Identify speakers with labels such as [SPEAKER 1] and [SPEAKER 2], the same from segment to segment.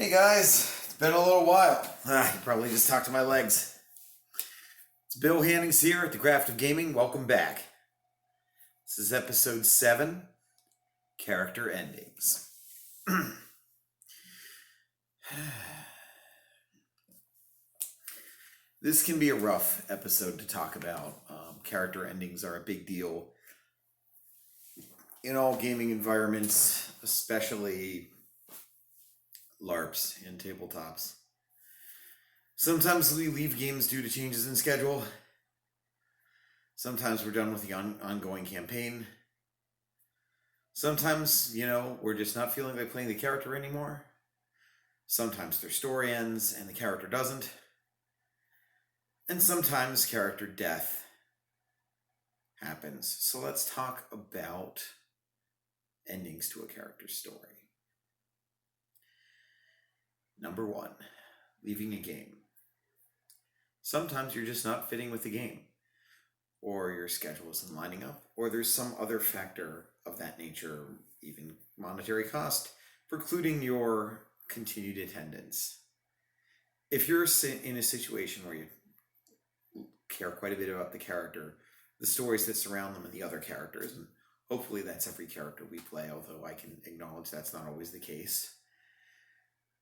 [SPEAKER 1] Hey guys, it's been a little while.
[SPEAKER 2] You probably just talked to my legs. It's Bill Hannings here at the Craft of Gaming. Welcome back. This is episode 7, Character Endings. This can be a rough episode to talk about. Character endings are a big deal in all gaming environments, especially LARPs and tabletops. Sometimes we leave games due to changes in schedule. Sometimes we're done with the ongoing campaign. Sometimes, we're just not feeling like playing the character anymore. Sometimes their story ends and the character doesn't. And sometimes character death happens. So let's talk about endings to a character's story. Number 1, leaving a game. Sometimes you're just not fitting with the game, or your schedule isn't lining up, or there's some other factor of that nature, even monetary cost, precluding your continued attendance. If you're in a situation where you care quite a bit about the character, the stories that surround them, and the other characters, and hopefully that's every character we play, although I can acknowledge that's not always the case.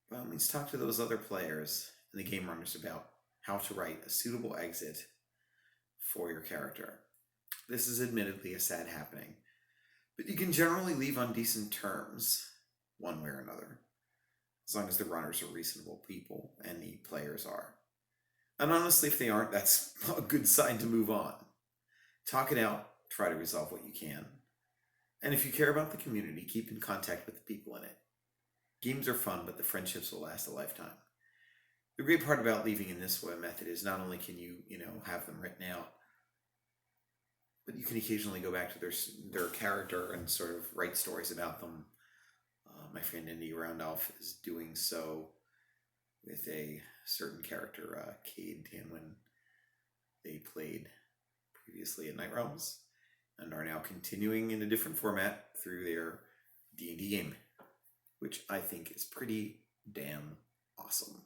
[SPEAKER 2] By all means, talk to those other players and the game runners about how to write a suitable exit for your character. This is admittedly a sad happening, but you can generally leave on decent terms, one way or another, as long as the runners are reasonable people and the players are. And honestly, if they aren't, that's a good sign to move on. Talk it out, try to resolve what you can. And if you care about the community, keep in contact with the people in it. Games are fun, but the friendships will last a lifetime. The great part about leaving in this way method is not only can you, have them written out, but you can occasionally go back to their character and sort of write stories about them. My friend Indy Randolph is doing so with a certain character, Cade Tanwin. They played previously at Night Realms and are now continuing in a different format through their D&D game, which I think is pretty damn awesome.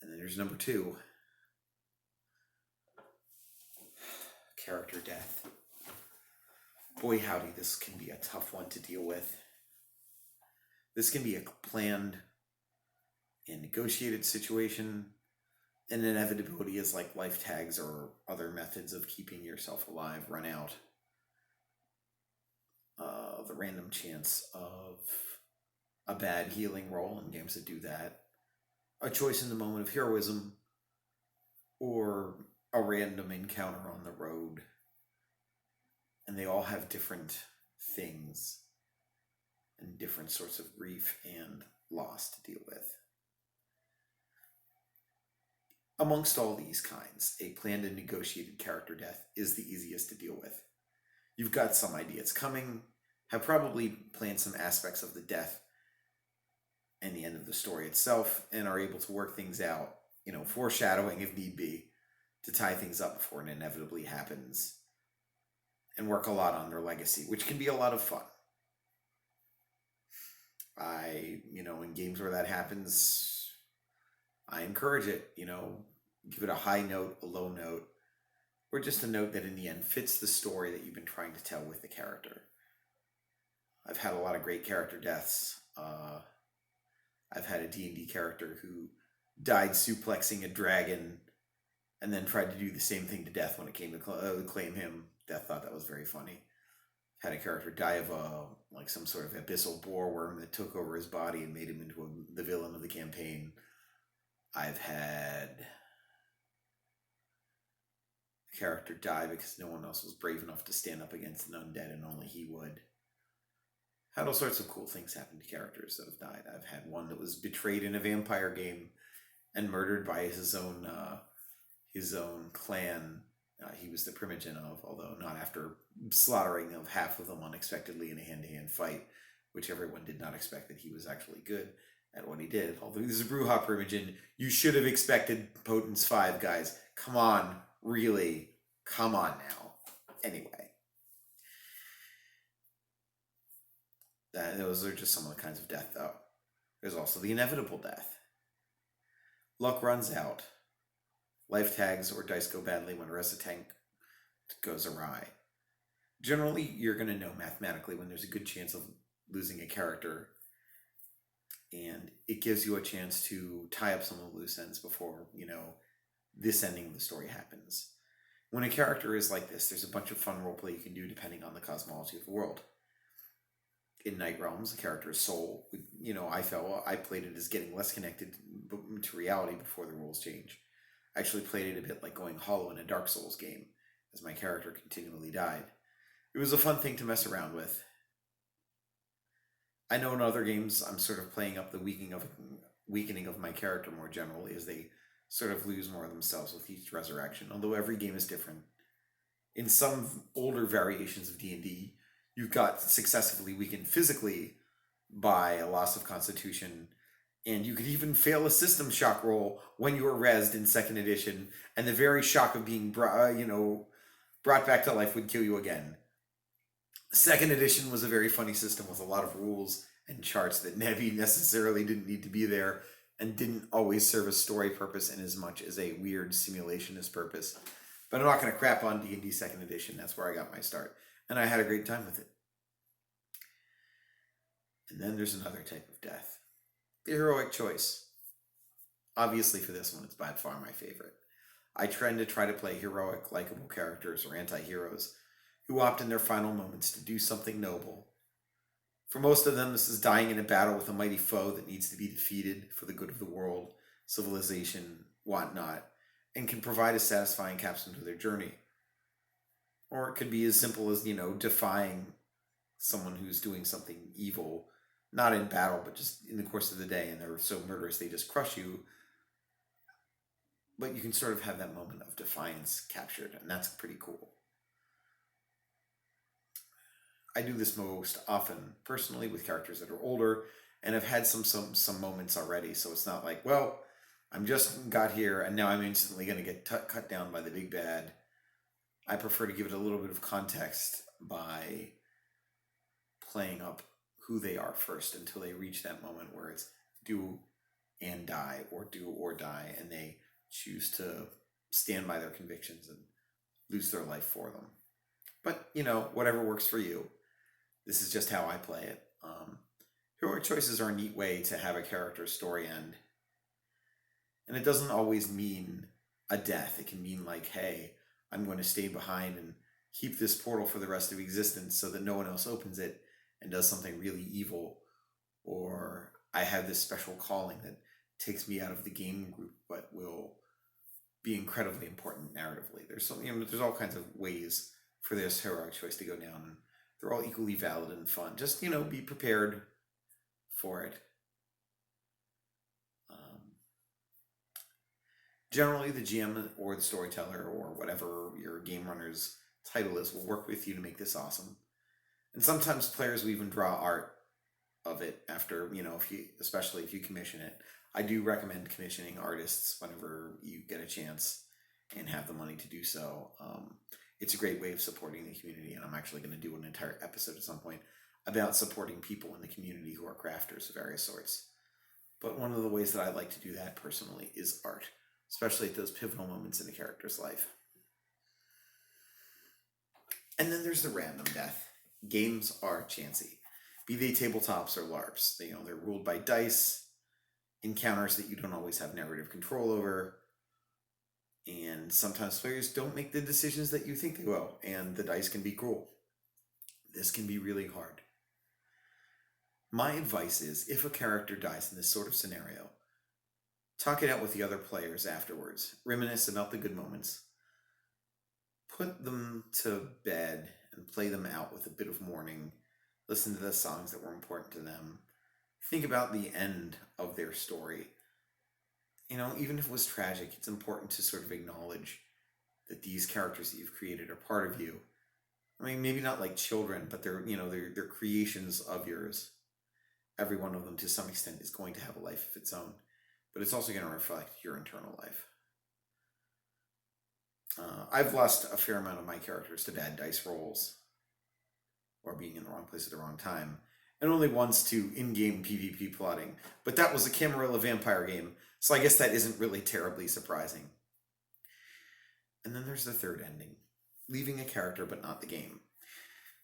[SPEAKER 2] And then there's number 2, character death. Boy howdy, this can be a tough one to deal with. This can be a planned and negotiated situation. An inevitability is like life tags or other methods of keeping yourself alive run out. The random chance of a bad healing roll in games that do that, a choice in the moment of heroism, or a random encounter on the road. And they all have different things and different sorts of grief and loss to deal with. Amongst all these kinds, a planned and negotiated character death is the easiest to deal with. You've got some idea it's coming, have probably planned some aspects of the death and the end of the story itself, and are able to work things out, foreshadowing if need be, to tie things up before it inevitably happens, and work a lot on their legacy, which can be a lot of fun. In games where that happens, I encourage it, give it a high note, a low note, or just a note that in the end fits the story that you've been trying to tell with the character. I've had a lot of great character deaths. I've had a D&D character who died suplexing a dragon and then tried to do the same thing to Death when it came to claim him. Death thought that was very funny. Had a character die of some sort of abyssal boar worm that took over his body and made him into the villain of the campaign. I've had a character die because no one else was brave enough to stand up against an undead and only he would. Had all sorts of cool things happen to characters that have died. I've had one that was betrayed in a vampire game and murdered by his own clan. He was the primogen of, although not after slaughtering of half of them unexpectedly in a hand-to-hand fight, which everyone did not expect that he was actually good at what he did. Although he's a Brujah primogen, you should have expected Potence 5, guys. Come on, really. Come on now. Anyway. Those are just some of the kinds of death, though. There's also the inevitable death. Luck runs out. Life tags or dice go badly when a tank goes awry. Generally, you're going to know mathematically when there's a good chance of losing a character, and it gives you a chance to tie up some of the loose ends before, this ending of the story happens. When a character is like this, there's a bunch of fun roleplay you can do depending on the cosmology of the world. In Night Realms, the character's soul, I played it as getting less connected to reality before the rules change. I actually played it a bit like going hollow in a Dark Souls game, as my character continually died. It was a fun thing to mess around with. I know in other games I'm sort of playing up the weakening of my character more generally, as they sort of lose more of themselves with each resurrection, although every game is different. In some older variations of D&D, you've got successively weakened physically by a loss of constitution, and you could even fail a system shock roll when you were rezzed in 2nd edition, and the very shock of being brought back to life would kill you again. 2nd edition was a very funny system with a lot of rules and charts that maybe necessarily didn't need to be there and didn't always serve a story purpose in as much as a weird simulationist purpose. But I'm not going to crap on D&D 2nd edition. That's where I got my start. And I had a great time with it. And then there's another type of death. The heroic choice. Obviously for this one, it's by far my favorite. I tend to try to play heroic, likable characters or anti-heroes who opt in their final moments to do something noble. For most of them, this is dying in a battle with a mighty foe that needs to be defeated for the good of the world, civilization, whatnot, and can provide a satisfying capstone to their journey. Or it could be as simple as, defying someone who's doing something evil, not in battle, but just in the course of the day, and they're so murderous they just crush you. But you can sort of have that moment of defiance captured, and that's pretty cool. I do this most often personally with characters that are older, and I've had some moments already, so it's not like, well, I'm just got here and now I'm instantly going to get cut down by the big bad. I prefer to give it a little bit of context by playing up who they are first until they reach that moment where it's do and die, or do or die, and they choose to stand by their convictions and lose their life for them. But, whatever works for you. This is just how I play it. Heroic choices are a neat way to have a character's story end. And it doesn't always mean a death. It can mean like, hey, I'm going to stay behind and keep this portal for the rest of existence so that no one else opens it and does something really evil. Or I have this special calling that takes me out of the game group but will be incredibly important narratively. There's all kinds of ways for this heroic choice to go down, and they're all equally valid and fun. Just, be prepared for it. Generally, the GM or the storyteller or whatever your game runner's title is will work with you to make this awesome. And sometimes players will even draw art of it after, especially if you commission it. I do recommend commissioning artists whenever you get a chance and have the money to do so. It's a great way of supporting the community, and I'm actually going to do an entire episode at some point about supporting people in the community who are crafters of various sorts. But one of the ways that I like to do that personally is art, especially at those pivotal moments in a character's life. And then there's the random death. Games are chancy. Be they tabletops or LARPs. They're ruled by dice, encounters that you don't always have narrative control over, and sometimes players don't make the decisions that you think they will, and the dice can be cruel. This can be really hard. My advice is, if a character dies in this sort of scenario, talk it out with the other players afterwards. Reminisce about the good moments. Put them to bed and play them out with a bit of mourning. Listen to the songs that were important to them. Think about the end of their story. Even if it was tragic, it's important to sort of acknowledge that these characters that you've created are part of you. I mean, maybe not like children, but they're creations of yours. Every one of them, to some extent, is going to have a life of its own, but it's also going to reflect your internal life. I've lost a fair amount of my characters to bad dice rolls or being in the wrong place at the wrong time, and only once to in-game PvP plotting, but that was a Camarilla vampire game, so I guess that isn't really terribly surprising. And then there's the third ending, leaving a character but not the game.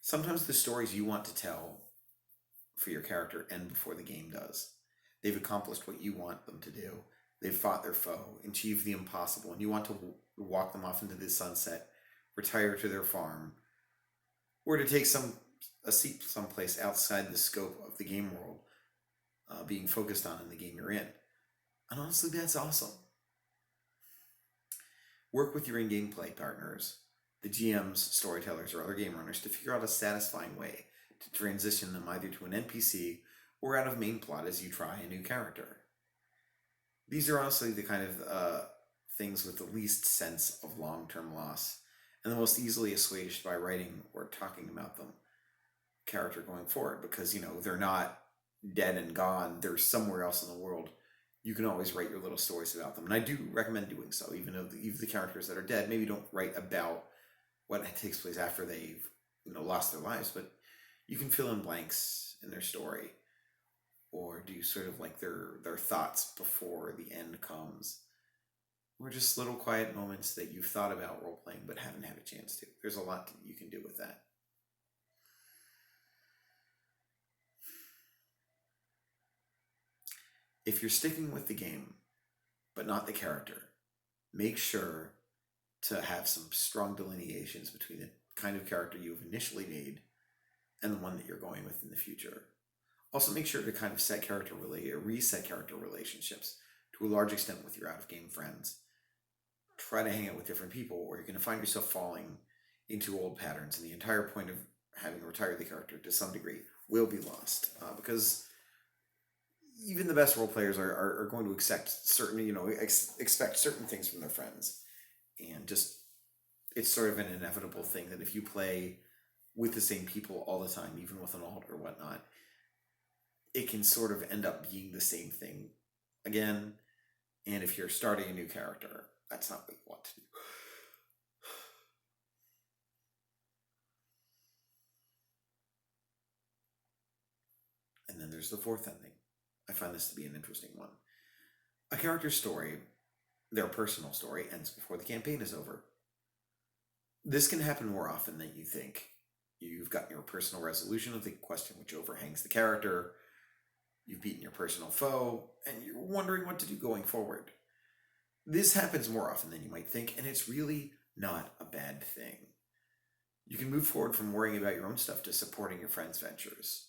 [SPEAKER 2] Sometimes the stories you want to tell for your character end before the game does. They've accomplished what you want them to do. They've fought their foe, achieved the impossible, and you want to walk them off into the sunset, retire to their farm, or to take a seat someplace outside the scope of the game world being focused on in the game you're in. And honestly, that's awesome. Work with your in-game play partners, the GMs, storytellers, or other game runners to figure out a satisfying way to transition them either to an NPC or out of main plot as you try a new character. These are honestly the kind of things with the least sense of long-term loss and the most easily assuaged by writing or talking about them character going forward, because they're not dead and gone, they're somewhere else in the world. You can always write your little stories about them, and I do recommend doing so, even though even the characters that are dead, maybe don't write about what takes place after they've lost their lives, but you can fill in blanks in their story, or do sort of like their thoughts before the end comes, or just little quiet moments that you've thought about role playing but haven't had a chance to. There's a lot you can do with that. If you're sticking with the game but not the character, make sure to have some strong delineations between the kind of character you've initially made and the one that you're going with in the future. Also, make sure to kind of reset character relationships to a large extent with your out-of-game friends. Try to hang out with different people, or you're going to find yourself falling into old patterns, and the entire point of having retired the character to some degree will be lost, because even the best role players are going to expect certain things from their friends, and just it's sort of an inevitable thing that if you play with the same people all the time, even with an alt or whatnot, it can sort of end up being the same thing again. And if you're starting a new character, that's not what you want to do. And then there's the fourth ending. I find this to be an interesting one. A character's story, their personal story, ends before the campaign is over. This can happen more often than you think. You've got your personal resolution of the question which overhangs the character, you've beaten your personal foe, and you're wondering what to do going forward. This happens more often than you might think, and it's really not a bad thing. You can move forward from worrying about your own stuff to supporting your friends' ventures.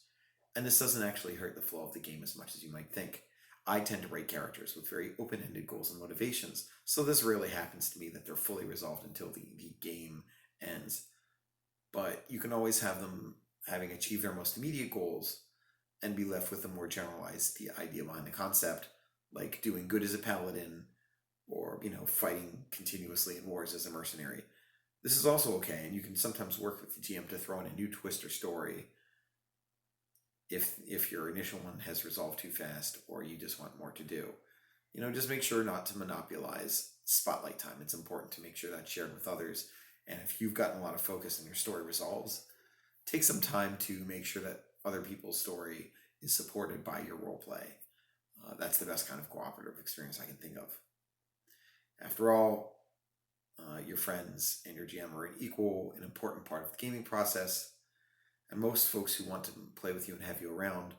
[SPEAKER 2] And this doesn't actually hurt the flow of the game as much as you might think. I tend to write characters with very open-ended goals and motivations, so this rarely happens to me that they're fully resolved until the game ends. But you can always have them having achieved their most immediate goals and be left with a more generalized idea behind the concept, like doing good as a paladin, or fighting continuously in wars as a mercenary. This is also okay, and you can sometimes work with the GM to throw in a new twist or story if your initial one has resolved too fast, or you just want more to do. Just make sure not to monopolize spotlight time. It's important to make sure that's shared with others. And if you've gotten a lot of focus and your story resolves, take some time to make sure that other people's story is supported by your role play. That's the best kind of cooperative experience I can think of. After all, your friends and your GM are an equal and important part of the gaming process, and most folks who want to play with you and have you around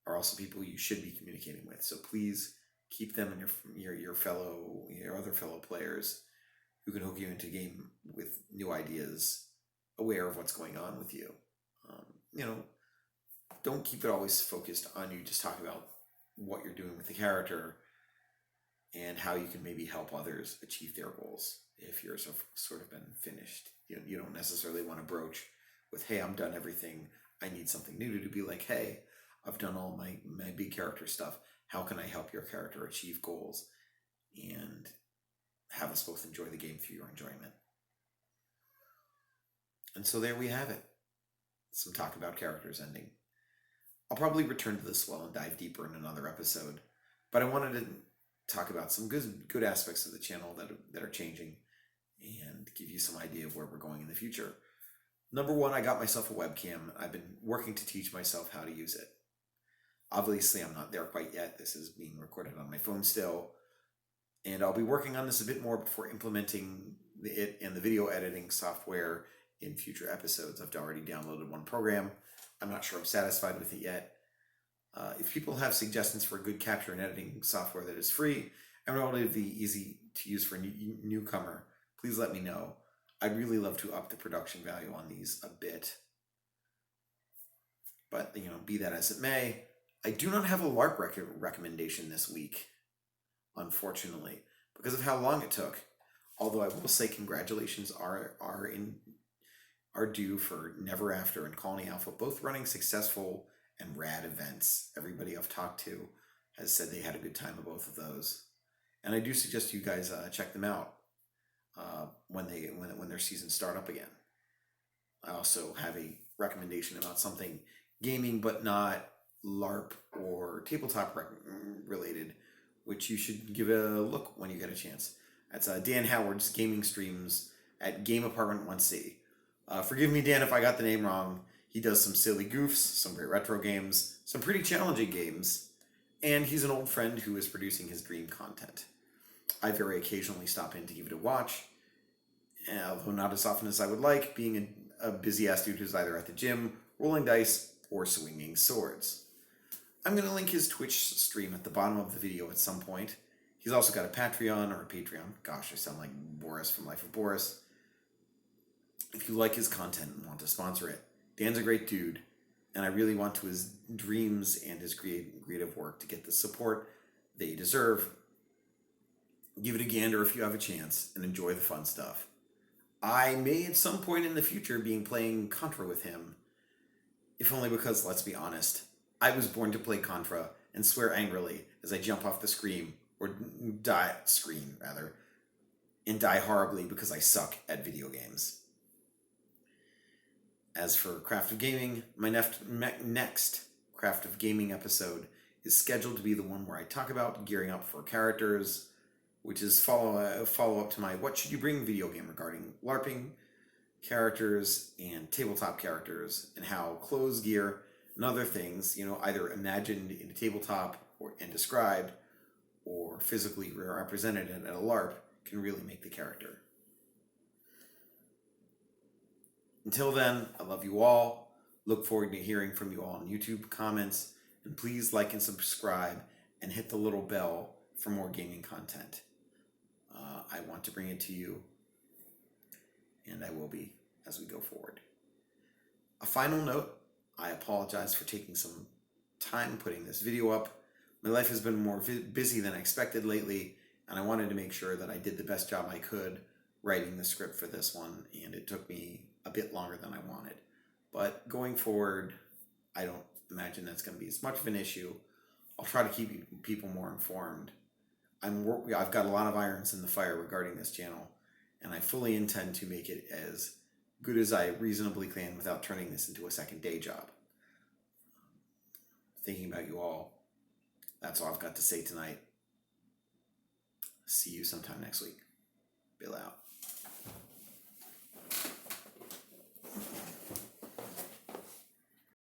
[SPEAKER 2] are also people you should be communicating with. So please keep them and your other fellow players who can hook you into game with new ideas, aware of what's going on with you. Don't keep it always focused on you just talking about what you're doing with the character and how you can maybe help others achieve their goals if yours have sort of been finished. You don't necessarily want to broach with, hey, I'm done everything, I need something new, to be like, hey, I've done all my big character stuff, how can I help your character achieve goals and have us both enjoy the game through your enjoyment. And so there we have it, some talk about characters ending. I'll probably return to this well and dive deeper in another episode, but I wanted to talk about some good aspects of the channel that are changing and give you some idea of where we're going in the future. Number one, I got myself a webcam. I've been working to teach myself how to use it. Obviously, I'm not there quite yet. This is being recorded on my phone still. And I'll be working on this a bit more before implementing it and the video editing software in future episodes. I've already downloaded one program. I'm not sure I'm satisfied with it yet. If people have suggestions for a good capture and editing software that is free and relatively easy to use for a newcomer, please let me know. I'd really love to up the production value on these a bit. But, be that as it may, I do not have a LARP recommendation this week, unfortunately, because of how long it took. Although I will say congratulations are due for Never After and Colony Alpha, both running successful and rad events. Everybody I've talked to has said they had a good time at both of those, and I do suggest you guys check them out when their seasons start up again. I also have a recommendation about something gaming but not LARP or tabletop related, which you should give a look when you get a chance. That's Dan Howard's gaming streams at Game Apartment 1C. Forgive me, Dan, if I got the name wrong. He does some silly goofs, some great retro games, some pretty challenging games, and he's an old friend who is producing his dream content. I very occasionally stop in to give it a watch, although not as often as I would like, being a busy-ass dude who's either at the gym, rolling dice, or swinging swords. I'm going to link his Twitch stream at the bottom of the video at some point. He's also got a Patreon or a Patreon. Gosh, I sound like Boris from Life of Boris. If you like his content and want to sponsor it, Dan's a great dude, and I really want to his dreams and his creative work to get the support they deserve. Give it a gander if you have a chance, and enjoy the fun stuff. I may at some point in the future be playing Contra with him, if only because, let's be honest, I was born to play Contra and swear angrily as I jump off the screen, and die horribly because I suck at video games. As for Craft of Gaming, my next Craft of Gaming episode is scheduled to be the one where I talk about gearing up for characters, which is follow-up to my What Should You Bring video game regarding LARPing characters and tabletop characters, and how clothes, gear, and other things, either imagined in a tabletop and described, or physically represented at a LARP, can really make the character. Until then, I love you all. Look forward to hearing from you all in YouTube comments. And please like and subscribe and hit the little bell for more gaming content. I want to bring it to you, and I will be as we go forward. A final note, I apologize for taking some time putting this video up. My life has been more busy than I expected lately, and I wanted to make sure that I did the best job I could writing the script for this one, and it took me a bit longer than I wanted. But going forward, I don't imagine that's going to be as much of an issue. I'll try to keep people more informed. I've got a lot of irons in the fire regarding this channel, and I fully intend to make it as good as I reasonably can without turning this into a second day job. Thinking about you all, that's all I've got to say tonight. See you sometime next week. Bill out.